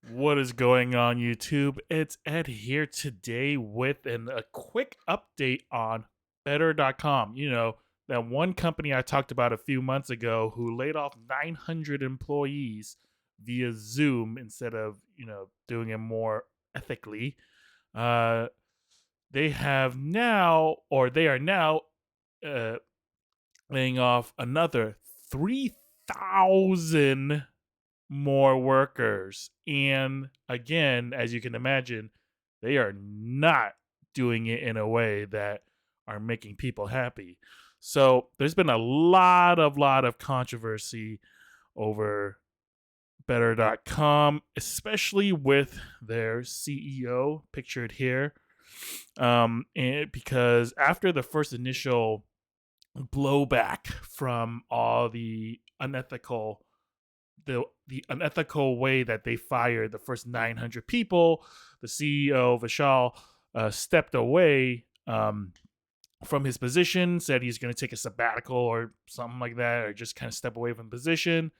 What is going on, YouTube? It's Ed here today with a quick update on Better.com. That one company I talked about a few months ago who laid off 900 employees via Zoom instead of, doing it more ethically. Uh, they are now uh, laying off another 3,000 more workers. And again, as you can imagine, they are not doing it in a way that are making people happy. So there's been a lot of controversy over Better.com, especially with their CEO pictured here. And because after the first initial blowback from all the unethical way that they fired the first 900 people. The CEO Vishal stepped away from his position, said he's going to take a sabbatical or something like that, or just kind of step away from the position.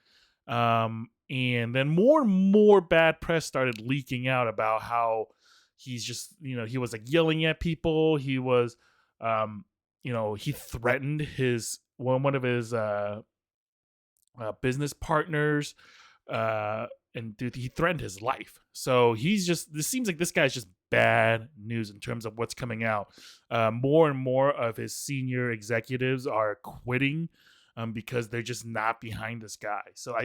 And then more and more bad press started leaking out about how he's just, he was like yelling at people. He was, he threatened one of his business partners, and dude, he threatened his life. So this seems like this guy's just bad news in terms of what's coming out. More and more of his senior executives are quitting because they're just not behind this guy. So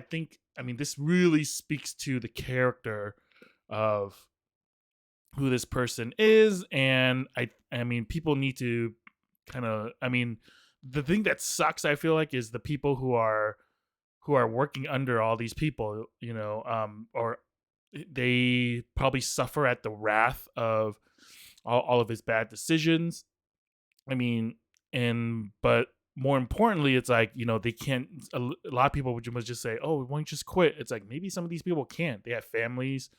this really speaks to the character of who this person is, and I mean, people need to the thing that sucks, I feel like, is the people who are working under all these people, or they probably suffer at the wrath of all of his bad decisions. I mean, but more importantly, it's like, they can't. A lot of people would just say, "Oh, why don't you just quit?" It's like maybe some of these people can't. They have families,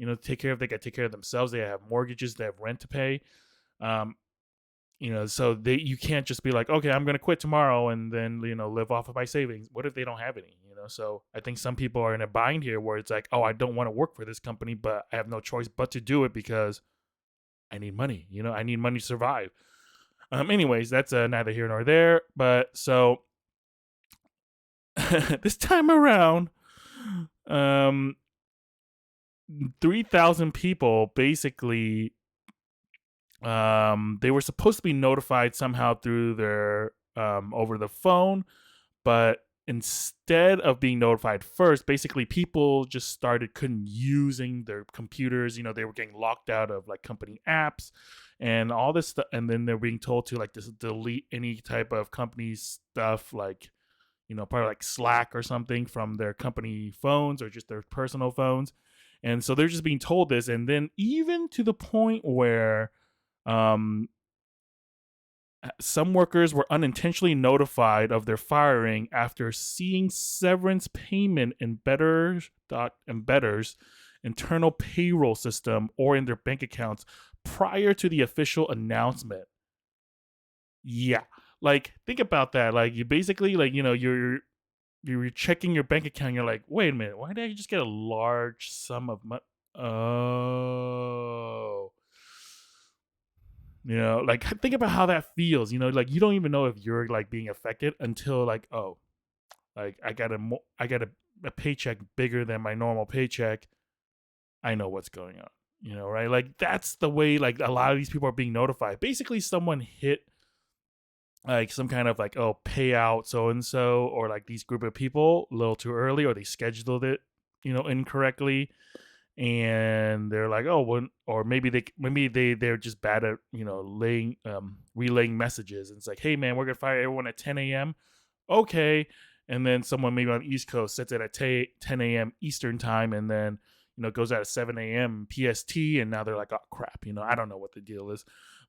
to take care of. They got to take care of themselves. They have mortgages. They have rent to pay. Um, so you can't just be like, okay, I'm gonna quit tomorrow and then live off of my savings. What if they don't have any? So I think some people are in a bind here where it's like, oh, I don't want to work for this company, but I have no choice but to do it because I need money. I need money to survive. Anyways, that's neither here nor there. But so this time around, um 3,000 people basically, they were supposed to be notified somehow through their over the phone, but instead of being notified first, basically people just started couldn't using their computers. They were getting locked out of like company apps and all this stuff, and then they're being told to like just delete any type of company stuff, like probably like Slack or something from their company phones or just their personal phones. And so they're just being told this, and then even to the point where um, some workers were unintentionally notified of their firing after seeing severance payment in Better's internal payroll system or in their bank accounts prior to the official announcement. Yeah. Like, think about that. Like, you basically, like, you're checking your bank account. You're like, wait a minute, why did I just get a large sum of money? Oh, like, think about how that feels. Like, you don't even know if you're like being affected until like, oh, like I got a paycheck bigger than my normal paycheck. I know what's going on. Right? Like, that's the way like a lot of these people are being notified. Basically, someone hit like some kind of like, oh, payout so and so, or like these group of people a little too early, or they scheduled it incorrectly, and they're like, oh, well, or maybe they're just bad at laying relaying messages, and it's like, hey man, we're gonna fire everyone at 10 a.m. Okay. And then someone maybe on the East Coast sets it at 10 a.m. Eastern time, and then goes out at 7 a.m. PST, and now they're like, oh crap, I don't know what the deal is.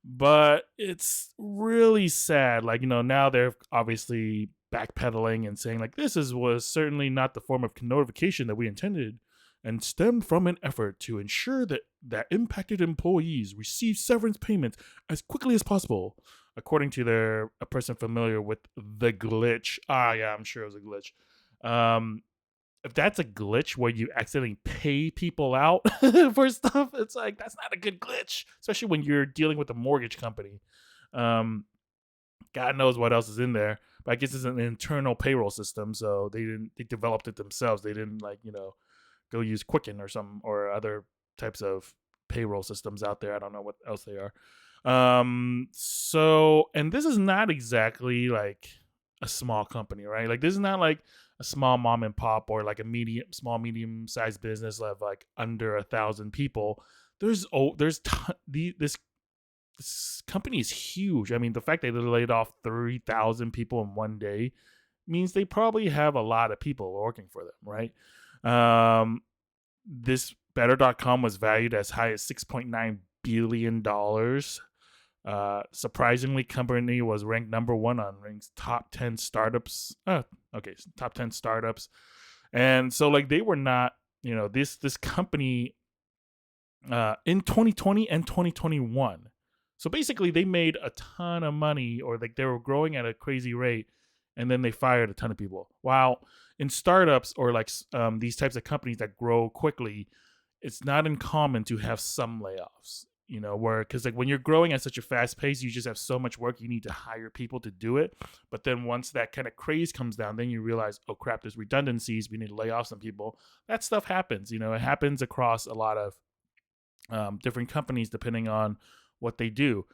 But it's really sad. Like, now they're obviously backpedaling and saying like, was certainly not the form of notification that we intended, and stemmed from an effort to ensure that impacted employees receive severance payments as quickly as possible, according to a person familiar with the glitch. Ah, yeah, I'm sure it was a glitch. if that's a glitch where you accidentally pay people out for stuff, it's like that's not a good glitch, especially when you're dealing with a mortgage company. Um, God knows what else is in there, but I guess it's an internal payroll system, so they developed it themselves. They didn't like go use Quicken or some or other types of payroll systems out there. I don't know what else they are. So and this is not exactly like a small company, right? Like this is not like a small mom and pop or like a medium sized business of like under 1,000 people. This company is huge. I mean, the fact that they laid off 3,000 people in one day means they probably have a lot of people working for them, right? This Better.com was valued as high as $6.9 billion. Surprisingly, company was ranked number one on Rank's top 10 startups. Top 10 startups. And so like they were not, this company in 2020 and 2021. So basically, they made a ton of money, or like they were growing at a crazy rate, and then they fired a ton of people. While in startups or like these types of companies that grow quickly, it's not uncommon to have some layoffs. Where because like when you're growing at such a fast pace, you just have so much work, you need to hire people to do it. But then once that kind of craze comes down, then you realize, oh crap, there's redundancies. We need to lay off some people. That stuff happens. It happens across a lot of different companies depending on what they do.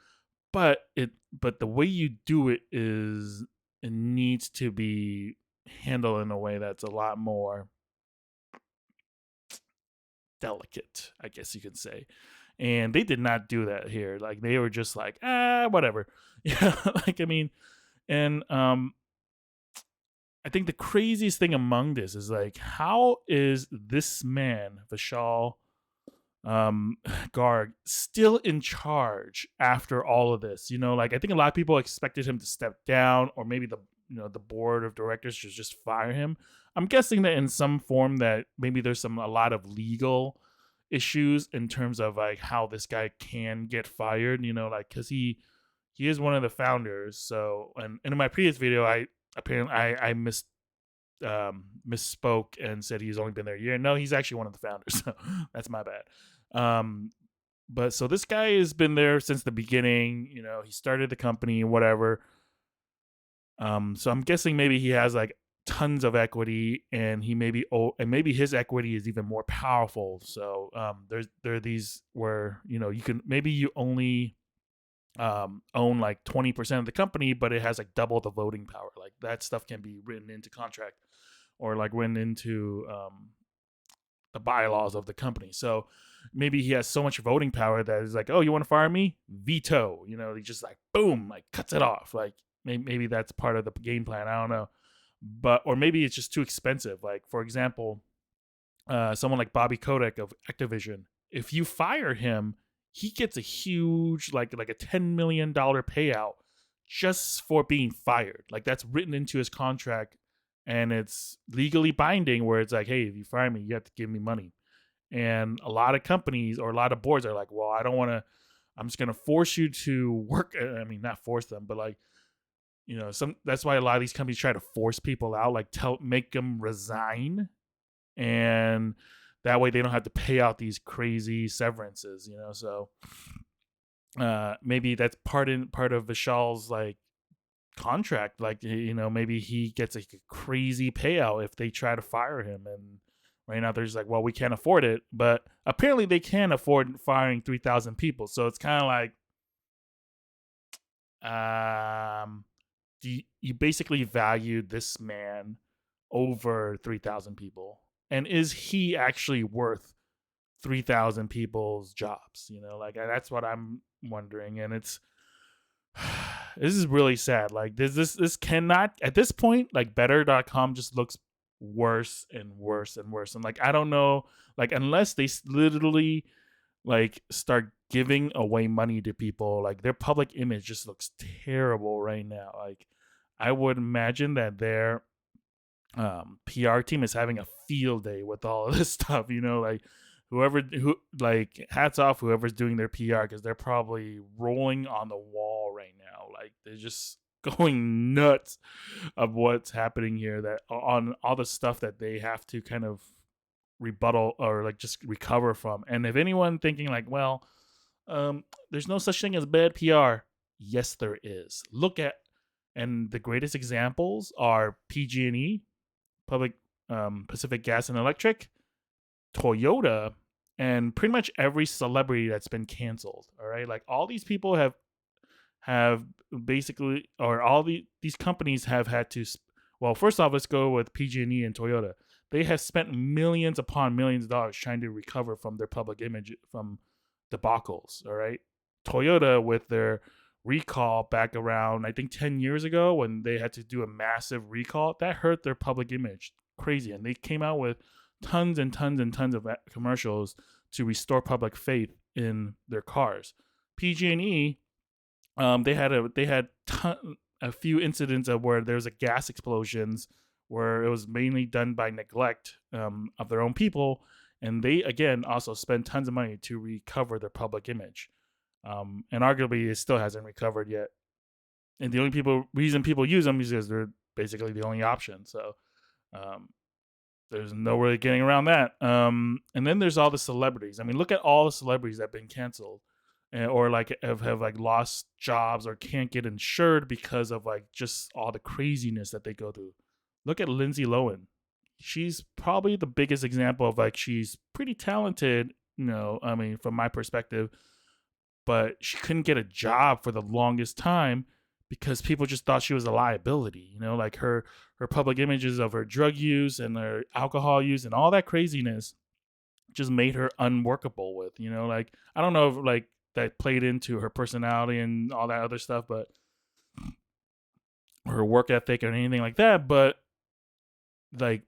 But the way you do it is it needs to be handled in a way that's a lot more delicate, I guess you could say. And they did not do that here. Like they were just like, whatever. Yeah, like I mean, and I think the craziest thing among this is like, how is this man, Vishal Garg, still in charge after all of this? Like I think a lot of people expected him to step down, or maybe the board of directors should just fire him. I'm guessing that in some form that maybe there's a lot of legal issues in terms of like how this guy can get fired, like because he is one of the founders. So and in my previous video I misspoke and said he's only been there a year. No, he's actually one of the founders. So that's my bad. But so this guy has been there since the beginning. He started the company, whatever. So I'm guessing maybe he has like tons of equity, and maybe his equity is even more powerful. So there are these where you only own like 20% of the company, but it has like double the voting power. Like that stuff can be written into contract or like written into the bylaws of the company. So maybe he has so much voting power that it's like, oh, you want to fire me? Veto. He just like boom, like cuts it off. Like maybe that's part of the game plan. I don't know, or maybe it's just too expensive. Like for example, someone like Bobby Kotick of Activision. If you fire him, he gets a huge like a $10 million payout just for being fired. Like that's written into his contract, and it's legally binding. Where it's like, hey, if you fire me, you have to give me money. And a lot of companies or a lot of boards are like, well, I don't want to. I'm just gonna force you to work. I mean, not force them, but like that's why a lot of these companies try to force people out, like make them resign, and that way they don't have to pay out these crazy severances. So maybe that's part of Vishal's like contract. Like maybe he gets a crazy payout if they try to fire him, and right now they're just like, well, we can't afford it. But apparently they can afford firing 3,000 people. So it's kind of like you basically value this man over 3,000 people, and is he actually worth 3,000 people's jobs? Like that's what I'm wondering. And it's this is really sad. Like this cannot, at this point, like Better.com just looks worse and worse and worse. And like I don't know, like unless they literally like start giving away money to people, like their public image just looks terrible right now. Like I would imagine that their PR team is having a field day with all of this stuff. Like like hats off whoever's doing their PR, because they're probably rolling on the wall right now. Like they're just going nuts of what's happening here, that on all the stuff that they have to kind of rebuttal or like just recover from. And if anyone thinking like, well, there's no such thing as bad PR, yes, there is. Look at, and the greatest examples are PG&E, Public Pacific Gas and Electric, Toyota, and pretty much every celebrity that's been canceled. All right, like all these people have basically, or all these companies have had to. Well, first off, let's go with PG&E and Toyota. They have spent millions upon millions of dollars trying to recover from their public image from debacles. All right, Toyota with their recall back around, I think, 10 years ago, when they had to do a massive recall, that hurt their public image crazy, and they came out with tons and tons and tons of commercials to restore public faith in their cars. PG&E, they had a few incidents of where there's a gas explosions where it was mainly done by neglect of their own people, and they again also spend tons of money to recover their public image, and arguably it still hasn't recovered yet. And the only reason people use them is because they're basically the only option. So um, there's no really getting around that. And then there's all the celebrities. I mean, look at all the celebrities that have been canceled, or like have like lost jobs or can't get insured because of like just all the craziness that they go through. Look at Lindsay Lohan. She's probably the biggest example of like, she's pretty talented, I mean, from my perspective, but she couldn't get a job for the longest time because people just thought she was a liability. Like her public images of her drug use and her alcohol use and all that craziness just made her unworkable with. Like, I don't know if like that played into her personality and all that other stuff, but her work ethic or anything like that. But like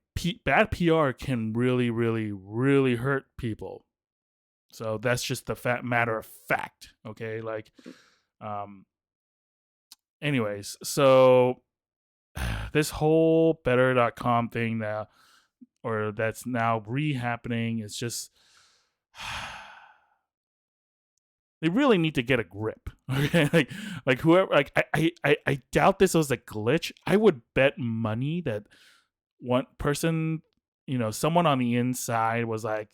bad PR can really, really, really hurt people. So that's just the matter of fact. Okay. Like, anyways, so this whole Better.com thing now, or that's now re-happening, is just, they really need to get a grip. Okay, like whoever, like I doubt this was a glitch. I would bet money that one person, someone on the inside was like,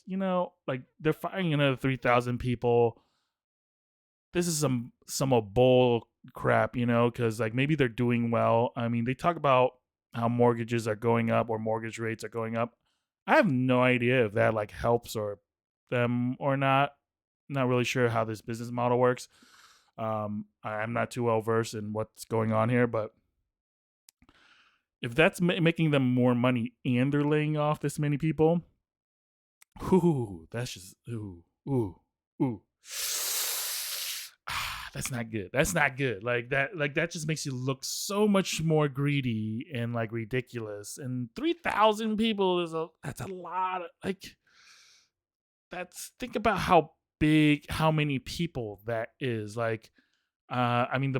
like they're firing another 3,000 people. This is some bull crap, because like maybe they're doing well. I mean, they talk about how mortgages are going up or mortgage rates are going up. I have no idea if that like helps or them or not. Not really sure how this business model works. I'm not too well versed in what's going on here, but if that's making them more money and they're laying off this many people, that's just ooh. That's not good. That's not good. Like that just makes you look so much more greedy and like ridiculous. And 3,000 people that's a lot. Like, think about how many people that is. Like, I mean,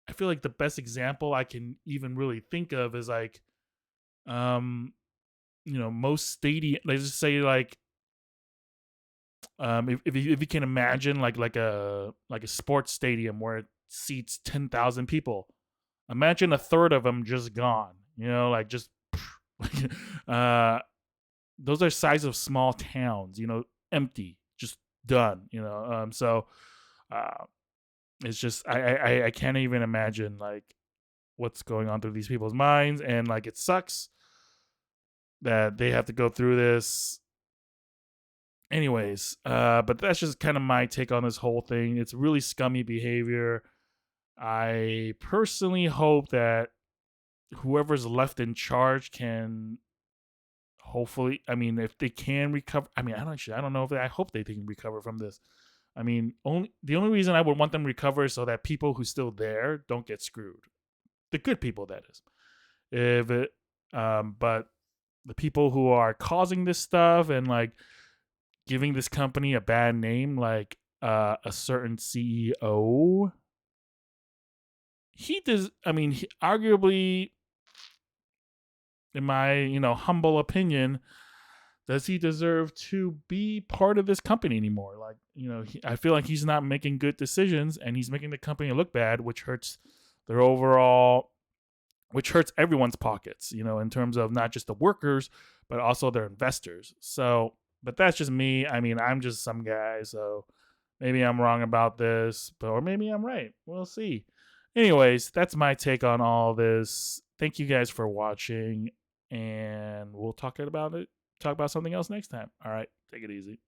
I feel like the best example I can even really think of is like, most stadium. Let's just say like, if you can imagine like a sports stadium where it seats 10,000 people, imagine a third of them just gone. Like just those are size of small towns. Empty, just done. So it's just I can't even imagine like what's going on through these people's minds, and like it sucks that they have to go through this. Anyways, but that's just kind of my take on this whole thing. It's really scummy behavior. I personally hope that whoever's left in charge can hopefully, I mean, if they can recover, I mean, I don't know if I hope they can recover from this. I mean, the only reason I would want them to recover is so that people who's still there don't get screwed. The good people, that is. But the people who are causing this stuff and like giving this company a bad name, like a certain CEO, he does. I mean, arguably, in my humble opinion, does he deserve to be part of this company anymore? Like, I feel like he's not making good decisions and he's making the company look bad, which hurts their overall, which hurts everyone's pockets, in terms of not just the workers, but also their investors. So, but that's just me. I mean, I'm just some guy, so maybe I'm wrong about this, but or maybe I'm right. We'll see. Anyways, that's my take on all this. Thank you guys for watching, and we'll talk about something else next time. All right, take it easy.